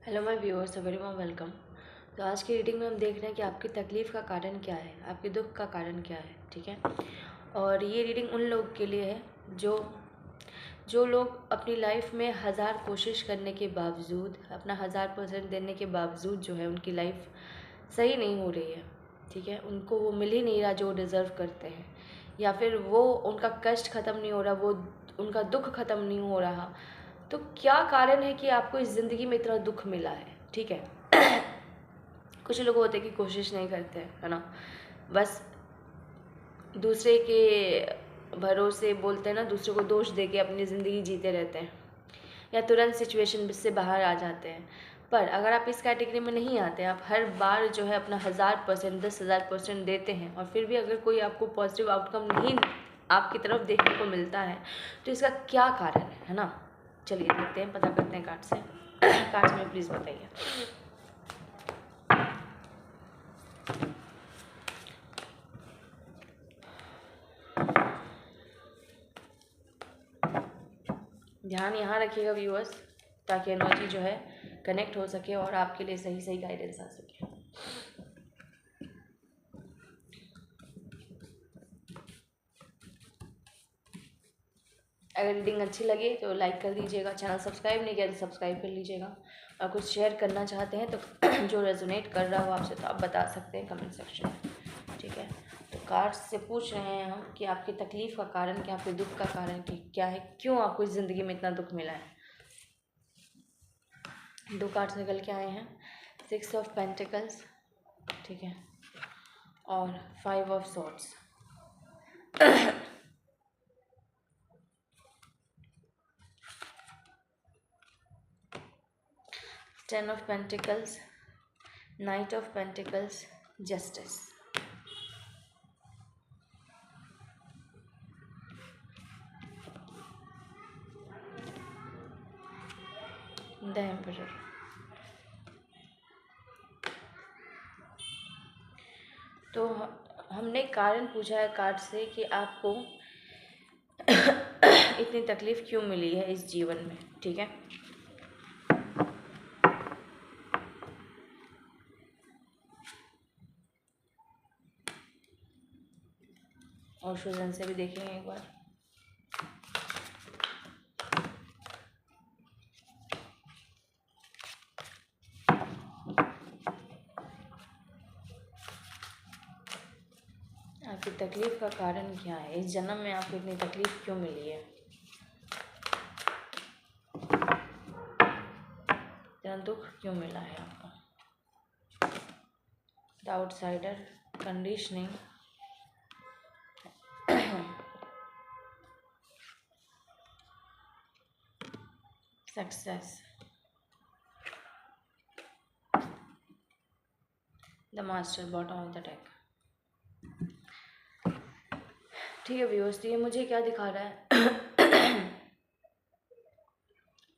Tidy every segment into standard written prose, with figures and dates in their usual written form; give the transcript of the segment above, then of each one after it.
Hello my viewers, very warm welcome. तो आज की रीडिंग में हम देख रहे हैं कि आपकी तकलीफ़ का कारण क्या है, आपके दुख का कारण क्या है। ठीक है। और ये रीडिंग उन लोगों के लिए है जो जो लोग अपनी लाइफ में हज़ार कोशिश करने के बावजूद, अपना 1000% देने के बावजूद जो है उनकी लाइफ सही नहीं हो रही है। ठीक है। उनको वो मिल ही नहीं रहा जो डिज़र्व करते हैं, या फिर वो उनका कष्ट ख़त्म नहीं हो रहा, वो उनका दुख ख़त्म नहीं हो रहा। तो क्या कारण है कि आपको इस ज़िंदगी में इतना दुख मिला है। ठीक है। कुछ लोग होते हैं कि कोशिश नहीं करते हैं, है ना, बस दूसरे के भरोसे बोलते हैं ना, दूसरे को दोष दे के अपनी ज़िंदगी जीते रहते हैं, या तुरंत सिचुएशन से बाहर आ जाते हैं। पर अगर आप इस कैटेगरी में नहीं आते, आप हर बार जो है अपना 1000%, 10,000% देते हैं, और फिर भी अगर कोई आपको पॉजिटिव आउटकम नहीं आपकी तरफ देखने को मिलता है, तो इसका क्या कारण है ना। चलिए देखते हैं, पता करते हैं कार्ड से। कार्ड्स में प्लीज़ बताइए। ध्यान यहाँ रखिएगा व्यूअर्स, ताकि एनर्जी जो है कनेक्ट हो सके और आपके लिए सही सही गाइडेंस आ सके। अगर रीडिंग अच्छी लगे तो लाइक कर दीजिएगा, चैनल सब्सक्राइब नहीं किया तो सब्सक्राइब कर लीजिएगा, और कुछ शेयर करना चाहते हैं तो जो रेजोनेट कर रहा हो आपसे तो आप बता सकते हैं कमेंट सेक्शन में। ठीक है। तो कार्ड्स से पूछ रहे हैं हम कि आपकी तकलीफ़ का कारण क्या, आपके दुख का कारण क्या है, क्यों आपको इस ज़िंदगी में इतना दुख मिला है। दो कार्ड्स निकल के आए हैं, 6 ऑफ पेंटिकल्स, ठीक है, और 5 of swords. 10 of Pentacles, Knight of Pentacles, Justice. The Emperor. तो हमने कारण पूछा है कार्ड से कि आपको इतनी तकलीफ़ क्यों मिली है इस जीवन में। ठीक है। और सुजन से भी देखेंगे एक बार। आपकी तकलीफ़ का कारण क्या है, इस जन्म में आपको इतनी तकलीफ़ क्यों मिली है, इतना दुख क्यों मिला है आपको। The outsider, conditioning, success, the master, bottom of the deck. ठीक है व्यूअर्स, तो ये मुझे क्या दिखा रहा है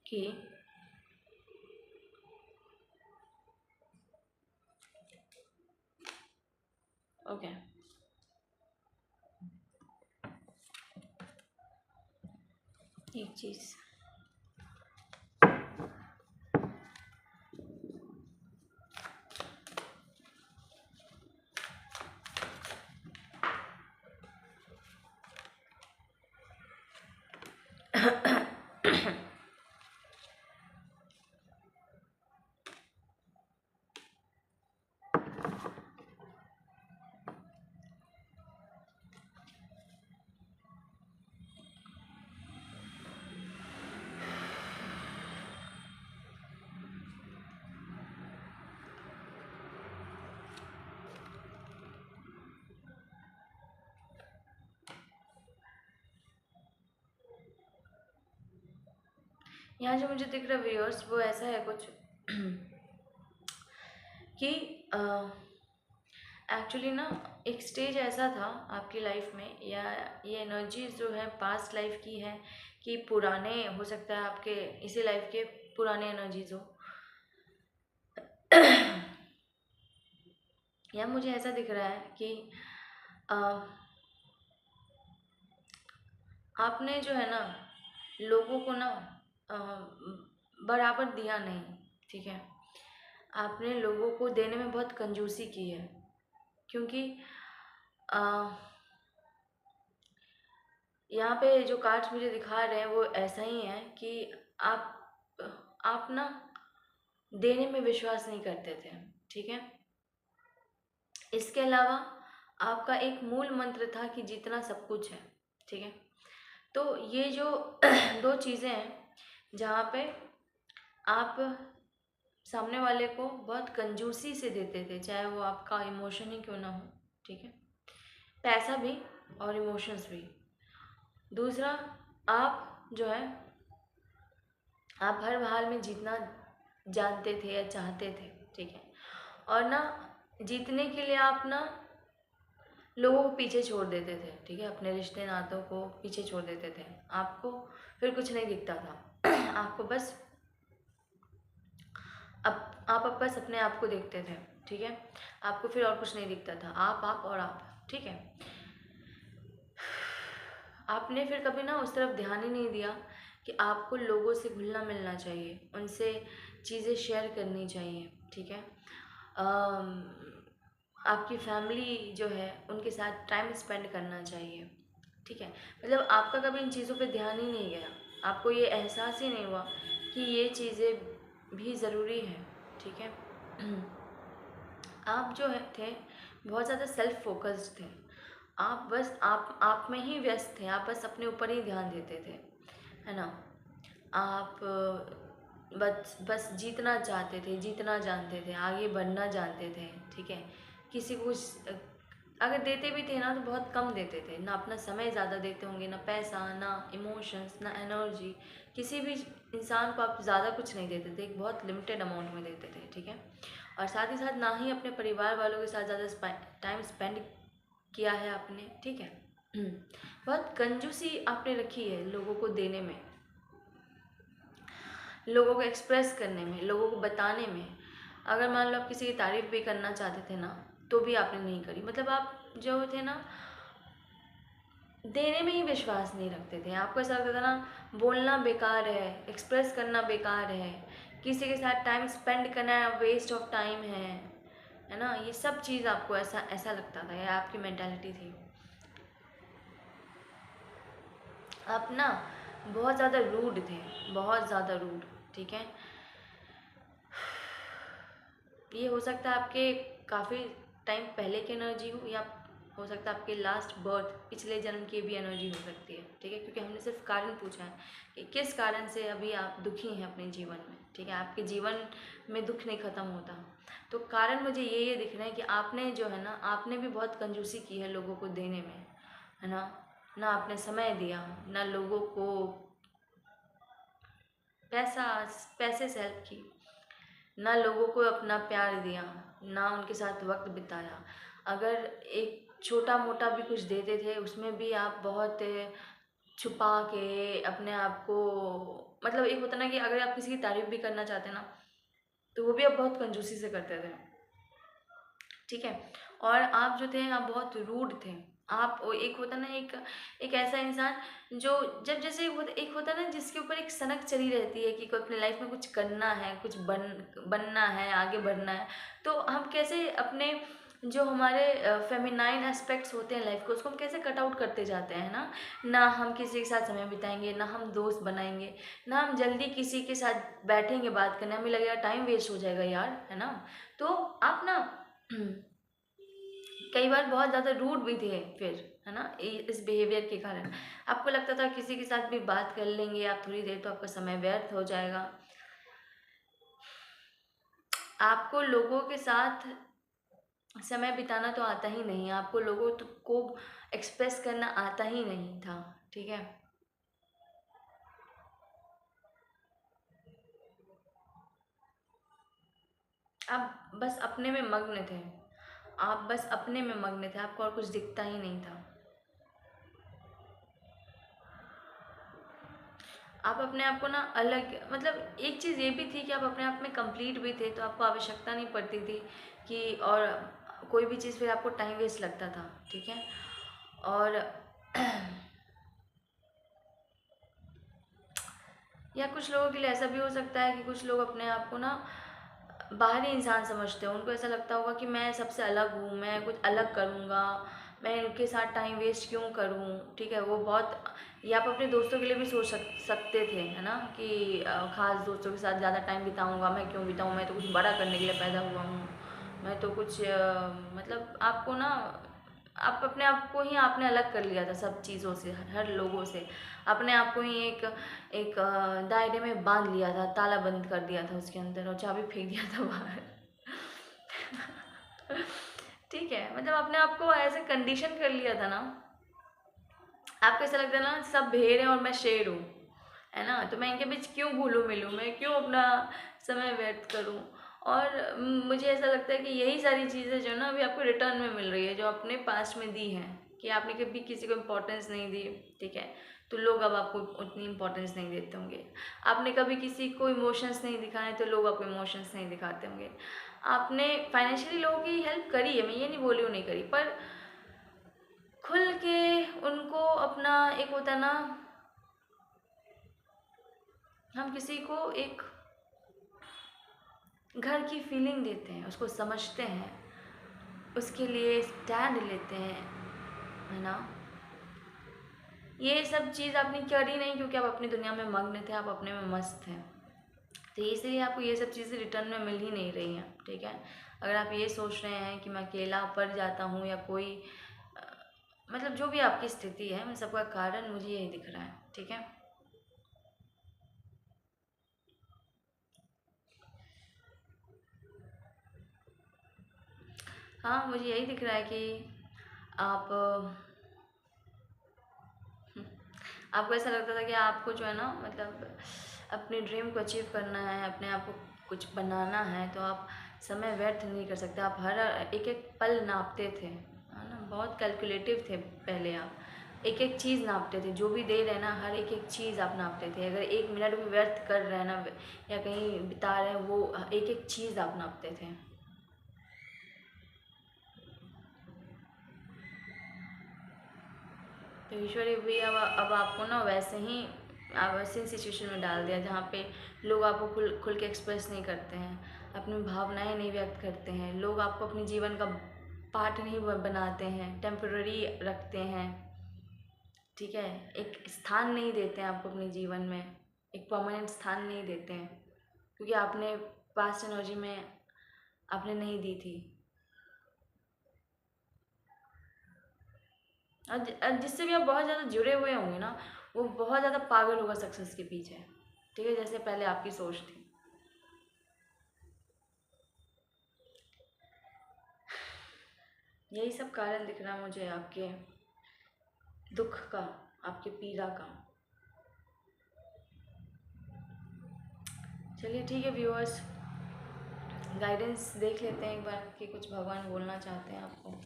कि ओके, एक चीज़, यहाँ जो मुझे दिख रहा है व्यूअर्स, वो ऐसा है कुछ कि एक्चुअली ना एक स्टेज ऐसा था आपकी लाइफ में, या ये एनर्जी जो है पास्ट लाइफ की है, कि पुराने, हो सकता है आपके इसी लाइफ के पुराने एनर्जीज हो। या मुझे ऐसा दिख रहा है कि आपने जो है ना लोगों को ना बराबर दिया नहीं। ठीक है। आपने लोगों को देने में बहुत कंजूसी की है, क्योंकि यहाँ पे जो कार्ड्स मुझे दिखा रहे हैं वो ऐसा ही है कि आप ना देने में विश्वास नहीं करते थे, ठीक है। इसके अलावा आपका एक मूल मंत्र था कि जीतना सब कुछ है, ठीक है। तो ये जो दो चीज़ें हैं जहाँ पे आप सामने वाले को बहुत कंजूसी से देते थे, चाहे वो आपका इमोशन ही क्यों ना हो, ठीक है, पैसा भी और इमोशंस भी। दूसरा, आप जो है आप हर हाल में जीतना जानते थे या चाहते थे, ठीक है। और ना जीतने के लिए आप ना लोगों को पीछे छोड़ देते थे, ठीक है, अपने रिश्ते नातों को पीछे छोड़ देते थे। आपको फिर कुछ नहीं दिखता था आपको बस आप बस अपने आप को देखते थे, ठीक है। आपको फिर और कुछ नहीं दिखता था, आप और आप, ठीक है। आपने फिर कभी ना उस तरफ ध्यान ही नहीं दिया कि आपको लोगों से घुलना मिलना चाहिए, उनसे चीज़ें शेयर करनी चाहिए, ठीक है। आपकी फैमिली जो है उनके साथ टाइम स्पेंड करना चाहिए, ठीक है। मतलब आपका कभी इन चीज़ों पे ध्यान ही नहीं गया, आपको ये एहसास ही नहीं हुआ कि ये चीज़ें भी ज़रूरी हैं, ठीक है। आप जो है थे बहुत ज़्यादा सेल्फ फोकस्ड थे। आप बस आप में ही व्यस्त थे, आप बस अपने ऊपर ही ध्यान देते थे, है ना। आप बस बस जीतना चाहते थे, जीतना जानते थे, आगे बढ़ना जानते थे, ठीक है। किसी को अगर देते भी थे ना तो बहुत कम देते थे, ना अपना समय ज़्यादा देते होंगे, ना पैसा, ना इमोशंस, ना एनर्जी। किसी भी इंसान को आप ज़्यादा कुछ नहीं देते थे, एक बहुत लिमिटेड अमाउंट में देते थे, ठीक है। और साथ ही साथ ना ही अपने परिवार वालों के साथ ज़्यादा टाइम स्पेंड किया है आपने, ठीक है। बहुत कंजूसी आपने रखी है लोगों को देने में, लोगों को एक्सप्रेस करने में, लोगों को बताने में। अगर मान लो आप किसी की तारीफ़ भी करना चाहते थे ना तो भी आपने नहीं करी। मतलब आप जो थे ना देने में ही विश्वास नहीं रखते थे। आपको ऐसा लगता था ना बोलना बेकार है, एक्सप्रेस करना बेकार है, किसी के साथ टाइम स्पेंड करना वेस्ट ऑफ टाइम है ना। ये सब चीज़ आपको ऐसा ऐसा लगता था, या आपकी मेंटालिटी थी। आप ना बहुत ज़्यादा रूड थे, बहुत ज़्यादा रूड, ठीक है। ये हो सकता है आपके काफ़ी टाइम पहले की एनर्जी हो, या हो सकता है आपके लास्ट बर्थ पिछले जन्म की भी एनर्जी हो सकती है, ठीक है। क्योंकि हमने सिर्फ कारण पूछा है कि किस कारण से अभी आप दुखी हैं अपने जीवन में, ठीक है। आपके जीवन में दुख नहीं ख़त्म होता, तो कारण मुझे ये दिख रहा है कि आपने जो है ना आपने भी बहुत कंजूसी की है लोगों को देने में, है ना। ना आपने समय दिया, ना लोगों को पैसे से हेल्प की, ना लोगों को अपना प्यार दिया, ना उनके साथ वक्त बिताया। अगर एक छोटा मोटा भी कुछ देते थे उसमें भी आप बहुत छुपा के अपने आप को, मतलब एक होता ना कि अगर आप किसी की तारीफ़ भी करना चाहते ना तो वो भी आप बहुत कंजूसी से करते थे, ठीक है। और आप जो थे आप बहुत रूड थे। आप एक होता ना एक ऐसा इंसान जो जब जैसे एक होता ना जिसके ऊपर एक सनक चली रहती है कि अपनी लाइफ में कुछ करना है, कुछ बनना है, आगे बढ़ना है। तो हम कैसे अपने जो हमारे फेमिनाइन एस्पेक्ट्स होते हैं लाइफ को, उसको हम कैसे कट आउट करते जाते हैं ना। ना हम किसी के साथ समय बिताएंगे, ना हम दोस्त बनाएंगे, ना हम जल्दी किसी के साथ बैठेंगे बात करने, हमें लगेगा टाइम वेस्ट हो जाएगा यार, है ना। तो आप ना कई बार बहुत ज़्यादा रूड भी थे फिर, है ना। इस बिहेवियर के कारण आपको लगता था किसी के साथ भी बात कर लेंगे आप थोड़ी देर तो आपका समय व्यर्थ हो जाएगा। आपको लोगों के साथ समय बिताना तो आता ही नहीं, आपको लोगों को एक्सप्रेस करना आता ही नहीं था, ठीक है। आप बस अपने में मग्न थे, आप बस अपने में मग्न थे, आपको और कुछ दिखता ही नहीं था। आप अपने आप को ना अलग, मतलब एक चीज़ ये भी थी कि आप अपने आप में कंप्लीट भी थे, तो आपको आवश्यकता नहीं पड़ती थी कि और कोई भी चीज़ फिर आपको टाइम वेस्ट लगता था, ठीक है। और या कुछ लोगों के लिए ऐसा भी हो सकता है कि कुछ लोग अपने आप को ना बाहरी इंसान समझते हो, उनको ऐसा लगता होगा कि मैं सबसे अलग हूँ, मैं कुछ अलग करूँगा, मैं इनके साथ टाइम वेस्ट क्यों करूँ, ठीक है। वो बहुत, या आप अपने दोस्तों के लिए भी सोच सकते थे, है ना, कि ख़ास दोस्तों के साथ ज़्यादा टाइम बिताऊँगा, मैं क्यों बिताऊँ, मैं तो कुछ बड़ा करने के लिए पैदा हुआ हूँ, मैं तो कुछ मतलब आपको ना, आप अपने आप को ही आपने अलग कर लिया था सब चीज़ों से, हर लोगों से, अपने आप को ही एक एक दायरे में बांध लिया था, ताला बंद कर दिया था उसके अंदर और चाबी फेंक दिया था बाहर। ठीक है, मतलब अपने आप को ऐसे कंडीशन कर लिया था ना, आपको ऐसा लगता है ना सब भेड़ हैं और मैं शेर हूँ, है ना, तो मैं इनके बीच क्यों घुलूँ मिलूँ, मैं क्यों अपना समय व्यर्थ करूँ। और मुझे ऐसा लगता है कि यही सारी चीज़ें जो ना अभी आपको रिटर्न में मिल रही है, जो आपने पास्ट में दी हैं, कि आपने कभी किसी को इम्पोर्टेंस नहीं दी, ठीक है, तो लोग अब आपको उतनी इम्पोर्टेंस नहीं देते होंगे। आपने कभी किसी को इमोशंस नहीं दिखाए तो लोग आपको इमोशंस नहीं दिखाते होंगे। आपने फाइनेंशियली लोगों की हेल्प करी है, मैं ये नहीं बोली हूँ नहीं करी, पर खुल के उनको अपना, एक होता है ना, हम किसी को एक घर की फीलिंग देते हैं, उसको समझते हैं, उसके लिए स्टैंड लेते हैं, है ना। ये सब चीज़ आपने करी नहीं क्योंकि आप अपनी दुनिया में मग्न थे, आप अपने में मस्त थे, तो इसलिए आपको ये सब चीज़ें रिटर्न में मिल ही नहीं रही हैं, ठीक है। अगर आप ये सोच रहे हैं कि मैं अकेला पड़ जाता हूँ या कोई मतलब जो भी आपकी स्थिति है, मैं सबका कारण मुझे यही दिख रहा है, ठीक है। हाँ, मुझे यही दिख रहा है कि आप आपको ऐसा लगता था कि आपको जो है ना, मतलब अपने ड्रीम को अचीव करना है, अपने आप को कुछ बनाना है, तो आप समय व्यर्थ नहीं कर सकते। आप हर एक एक पल नापते थे, है ना, बहुत कैलकुलेटिव थे पहले। आप एक एक चीज़ नापते थे, जो भी दे रहे हैं ना, हर एक एक चीज़ आप नापते थे। अगर एक मिनट भी व्यर्थ कर रहे हैं ना, या कहीं बिता रहे हैं, वो एक एक चीज़ आप नापते थे। तो ईश्वर भी अब आपको ना वैसे ही, आप वैसे सिचुएशन में डाल दिया जहाँ पे लोग आपको खुल खुल के एक्सप्रेस नहीं करते हैं, अपनी भावनाएं नहीं व्यक्त करते हैं, लोग आपको अपने जीवन का पार्ट नहीं बनाते हैं, टेम्पररी रखते हैं, ठीक है, एक स्थान नहीं देते हैं आपको अपने जीवन में, एक परमानेंट स्थान नहीं देते हैं, क्योंकि आपने पास्ट एनर्जी में आपने नहीं दी थी। और जिससे भी आप बहुत ज़्यादा जुड़े हुए होंगे ना, वो बहुत ज़्यादा पागल होगा सक्सेस के पीछे, ठीक है, जैसे पहले आपकी सोच थी। यही सब कारण दिख रहा है मुझे आपके दुख का, आपके पीड़ा का। चलिए ठीक है व्यूअर्स, गाइडेंस देख लेते हैं एक बार कि कुछ भगवान बोलना चाहते हैं आपको।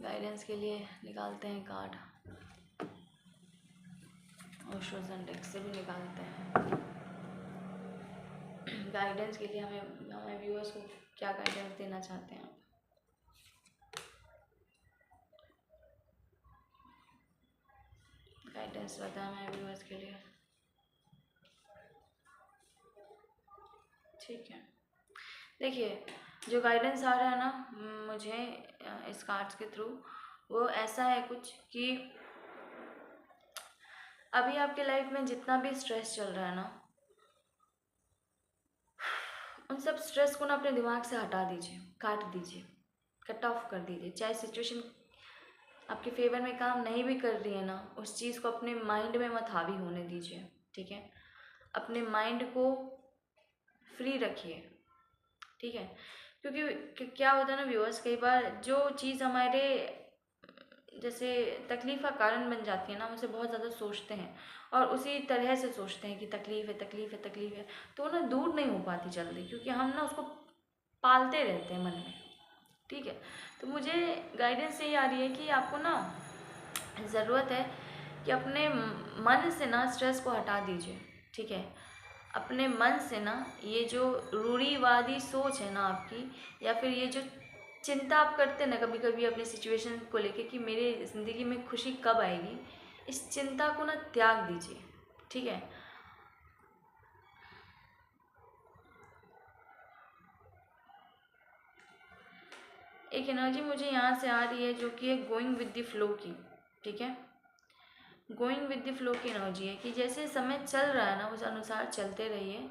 गाइडेंस के लिए निकालते हैं कार्ड, और शोजन डेक से भी निकालते हैं। गाइडेंस के लिए हमें व्यूअर्स को क्या गाइडेंस देना चाहते हैं आप। गाइडेंस बताएं हमें व्यूअर्स के लिए। ठीक है, देखिए जो गाइडेंस आ रहा है ना मुझे इस कार्ड्स के थ्रू, वो ऐसा है कुछ कि अभी आपके लाइफ में जितना भी स्ट्रेस चल रहा है ना, उन सब स्ट्रेस को ना अपने दिमाग से हटा दीजिए, काट दीजिए, कट ऑफ कर दीजिए। चाहे सिचुएशन आपके फेवर में काम नहीं भी कर रही है ना, उस चीज़ को अपने माइंड में मत हावी होने दीजिए, ठीक है। अपने माइंड को फ्री रखिए, ठीक है, क्योंकि क्या होता है ना व्यूअर्स, कई बार जो चीज़ हमारे जैसे तकलीफ़ का कारण बन जाती है ना, उसे बहुत ज़्यादा सोचते हैं और उसी तरह से सोचते हैं कि तकलीफ़ है, तकलीफ़ है, तकलीफ़ है, तो ना दूर नहीं हो पाती जल्दी, क्योंकि हम ना उसको पालते रहते हैं मन में, ठीक है। तो मुझे गाइडेंस यही आ रही है कि आपको ना ज़रूरत है कि अपने मन से ना स्ट्रेस को हटा दीजिए, ठीक है। अपने मन से ना ये जो रूढ़िवादी सोच है ना आपकी, या फिर ये जो चिंता आप करते हैं ना कभी कभी अपनी सिचुएशन को लेके कि मेरे ज़िंदगी में खुशी कब आएगी, इस चिंता को ना त्याग दीजिए, ठीक है। एक एनर्जी मुझे यहाँ से आ रही है जो कि है गोइंग विद द फ्लो की, ठीक है। गोइंग विद द फ्लो की एनर्जी है कि जैसे समय चल रहा है ना उस अनुसार चलते रहिए।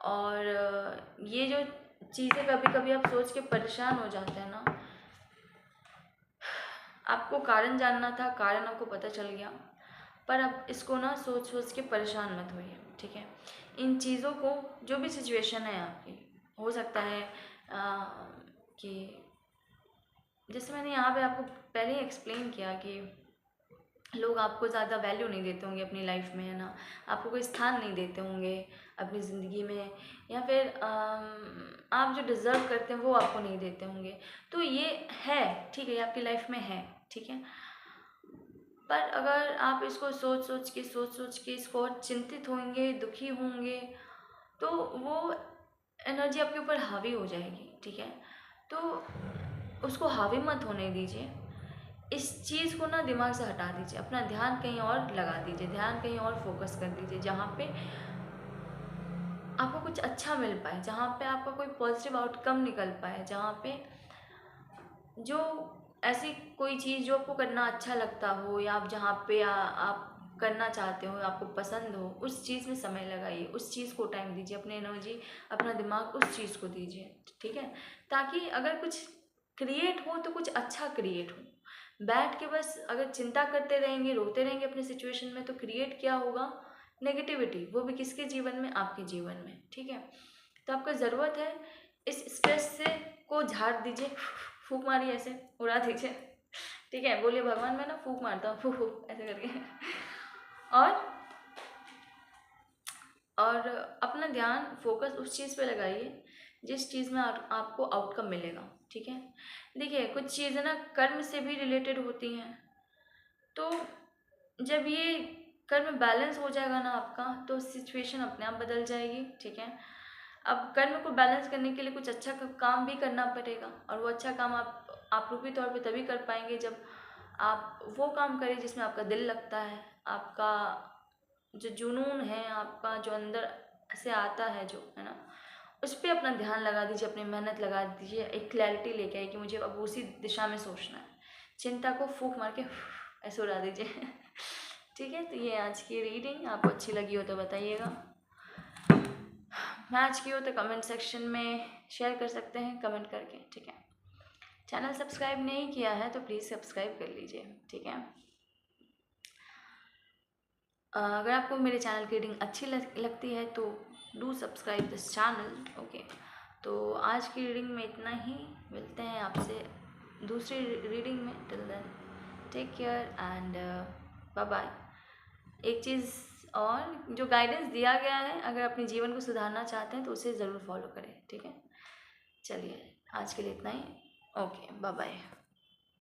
और ये जो चीज़ें कभी कभी आप सोच के परेशान हो जाते हैं ना, आपको कारण जानना था, कारण आपको पता चल गया, पर अब इसको ना सोच सोच के परेशान मत होइए, ठीक है। इन चीज़ों को, जो भी सिचुएशन है आपकी, हो सकता है कि जैसे मैंने यहाँ पे आपको पहले ही एक्सप्लेन किया कि लोग आपको ज़्यादा वैल्यू नहीं देते होंगे अपनी लाइफ में, है ना, आपको कोई स्थान नहीं देते होंगे अपनी ज़िंदगी में, या फिर आप जो डिज़र्व करते हैं वो आपको नहीं देते होंगे। तो ये है, ठीक है, ये आपकी लाइफ में है, ठीक है। पर अगर आप इसको सोच सोच के इसको और चिंतित होंगे, दुखी होंगे, तो वो एनर्जी आपके ऊपर हावी हो जाएगी, ठीक है। तो उसको हावी मत होने दीजिए। इस चीज़ को ना दिमाग से हटा दीजिए, अपना ध्यान कहीं और लगा दीजिए, ध्यान कहीं और फोकस कर दीजिए, जहाँ पे आपको कुछ अच्छा मिल पाए, जहाँ पे आपका कोई पॉजिटिव आउटकम निकल पाए, जहाँ पे जो ऐसी कोई चीज़ जो आपको करना अच्छा लगता हो, या आप जहाँ पे आप करना चाहते हो, आपको पसंद हो, उस चीज़ में समय लगाइए, उस चीज़ को टाइम दीजिए, अपनी एनर्जी, अपना दिमाग उस चीज़ को दीजिए, ठीक है। ताकि अगर कुछ क्रिएट हो तो कुछ अच्छा क्रिएट हो। बैठ के बस अगर चिंता करते रहेंगे, रोते रहेंगे अपने सिचुएशन में, तो क्रिएट क्या होगा? नेगेटिविटी, वो भी किसके जीवन में? आपके जीवन में, ठीक है। तो आपको ज़रूरत है इस स्ट्रेस से को झाड़ दीजिए, फूंक मारिए, ऐसे उड़ा दीजिए, ठीक है। बोलिए भगवान मैं ना फूंक मारता हूँ, फू फू ऐसे करके। और अपना ध्यान फोकस उस चीज़ पे लगाइए जिस चीज़ में आपको आउटकम मिलेगा, ठीक है। देखिए कुछ चीज़ें ना कर्म से भी रिलेटेड होती हैं, तो जब ये कर्म बैलेंस हो जाएगा ना आपका, तो सिचुएशन अपने आप बदल जाएगी, ठीक है। अब कर्म को बैलेंस करने के लिए कुछ अच्छा काम भी करना पड़ेगा, और वो अच्छा काम आप रूपी तौर पे तभी कर पाएंगे जब आप वो काम करें जिसमें आपका दिल लगता है, आपका जो जुनून है, आपका जो अंदर से आता है, जो है ना, उस पर अपना ध्यान लगा दीजिए, अपनी मेहनत लगा दीजिए, एक क्लैरिटी लेके आए कि मुझे अब उसी दिशा में सोचना है। चिंता को फूंक मार के ऐसे उड़ा दीजिए। ठीक है, तो ये आज की रीडिंग आपको अच्छी लगी हो तो बताइएगा, मैच की हो तो कमेंट सेक्शन में शेयर कर सकते हैं कमेंट करके, ठीक है। चैनल सब्सक्राइब नहीं किया है तो प्लीज़ सब्सक्राइब कर लीजिए, ठीक है। अगर आपको मेरे चैनल की रीडिंग अच्छी लगती है तो do subscribe this channel, okay. तो आज की रीडिंग में इतना ही, मिलते हैं आपसे दूसरी रीडिंग में। Till then take care and bye bye. एक चीज़ और, जो गाइडेंस दिया गया है, अगर अपने जीवन को सुधारना चाहते हैं तो उसे ज़रूर फॉलो करें, ठीक है। चलिए आज के लिए इतना ही, ओके बाय बाय।